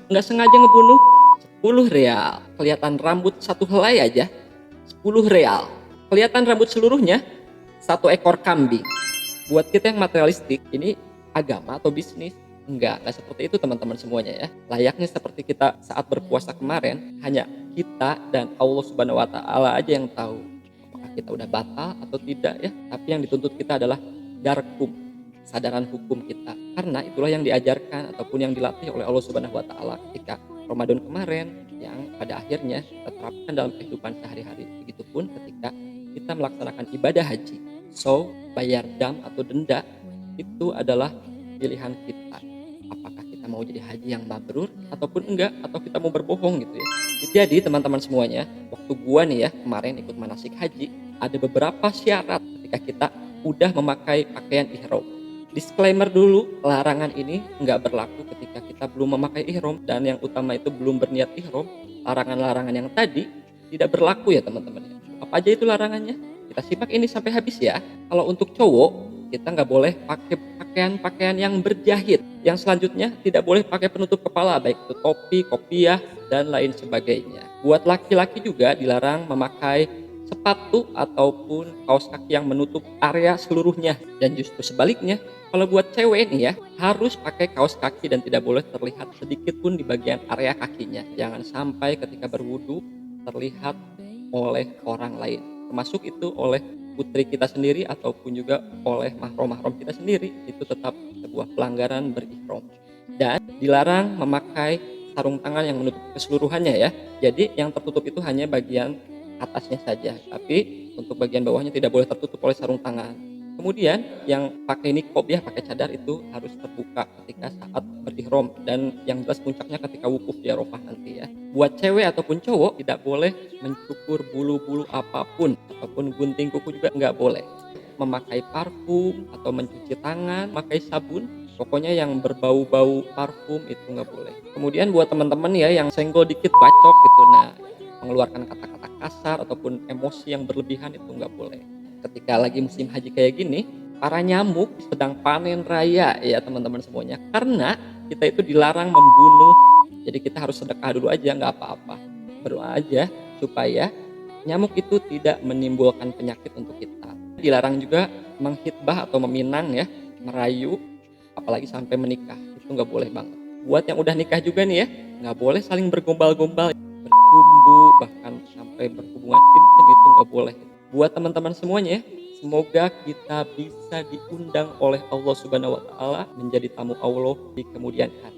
nggak sengaja ngebunuh 10 real. Kelihatan rambut satu helai aja 10 real. Kelihatan rambut seluruhnya 1 ekor kambing. Buat kita yang materialistik, ini agama atau bisnis? Enggak seperti itu teman-teman semuanya ya. Layaknya seperti kita saat berpuasa kemarin, hanya kita dan Allah Subhanahu wa taala aja yang tahu apakah kita udah batal atau tidak ya. Tapi yang dituntut kita adalah darkum, kesadaran hukum kita. Karena itulah yang diajarkan ataupun yang dilatih oleh Allah Subhanahu wa taala ketika Ramadan kemarin, yang pada akhirnya kita terapkan dalam kehidupan sehari-hari. Begitupun ketika kita melaksanakan ibadah haji. So, bayar dam atau denda itu adalah pilihan kita. Apakah kita mau jadi haji yang mabrur ataupun enggak, atau kita mau berbohong gitu ya. Jadi teman-teman semuanya, waktu gua nih ya kemarin ikut manasik haji, ada beberapa syarat ketika kita udah memakai pakaian ihram. Disclaimer dulu, larangan ini nggak berlaku ketika kita belum memakai ihram, dan yang utama itu belum berniat ihram. Larangan-larangan yang tadi tidak berlaku ya teman-teman. Apa aja itu larangannya? Kita simak ini sampai habis ya. Kalau untuk cowok, kita nggak boleh pakai pakaian-pakaian yang berjahit. Yang selanjutnya tidak boleh pakai penutup kepala, baik itu topi, kopiah, dan lain sebagainya. Buat laki-laki juga dilarang memakai sepatu ataupun kaos kaki yang menutup area seluruhnya. Dan justru sebaliknya, kalau buat cewek nih ya, harus pakai kaos kaki dan tidak boleh terlihat sedikit pun di bagian area kakinya. Jangan sampai ketika berwudu terlihat oleh orang lain, termasuk itu oleh putri kita sendiri ataupun juga oleh mahram-mahram kita sendiri. Itu tetap sebuah pelanggaran berihram. Dan dilarang memakai sarung tangan yang menutup keseluruhannya ya. Jadi yang tertutup itu hanya bagian atasnya saja, tapi untuk bagian bawahnya tidak boleh tertutup oleh sarung tangan. Kemudian yang pakai niqab ya, pakai cadar itu harus terbuka ketika saat berihram, dan yang jelas puncaknya ketika wukuf di Arafah nanti ya. Buat cewek ataupun cowok tidak boleh mencukur bulu-bulu apapun ataupun gunting kuku juga nggak boleh. Memakai parfum atau mencuci tangan, memakai sabun, pokoknya yang berbau-bau parfum itu nggak boleh. Kemudian buat teman-teman ya yang senggol dikit bacok gitu, nah mengeluarkan kata-kata kasar ataupun emosi yang berlebihan itu nggak boleh. Ketika lagi musim haji kayak gini, para nyamuk sedang panen raya ya teman-teman semuanya. Karena kita itu dilarang membunuh, jadi kita harus sedekah dulu aja, nggak apa-apa. Berdoa aja supaya nyamuk itu tidak menimbulkan penyakit untuk kita. Dilarang juga menghitbah atau meminang ya, merayu, apalagi sampai menikah. Itu nggak boleh banget. Buat yang udah nikah juga nih ya, nggak boleh saling bergombal-gombal, bercumbu, bahkan sampai berhubungan intim, itu nggak boleh. Buat teman-teman semuanya, semoga kita bisa diundang oleh Allah Subhanahu wa taala menjadi tamu Allah di kemudian hari.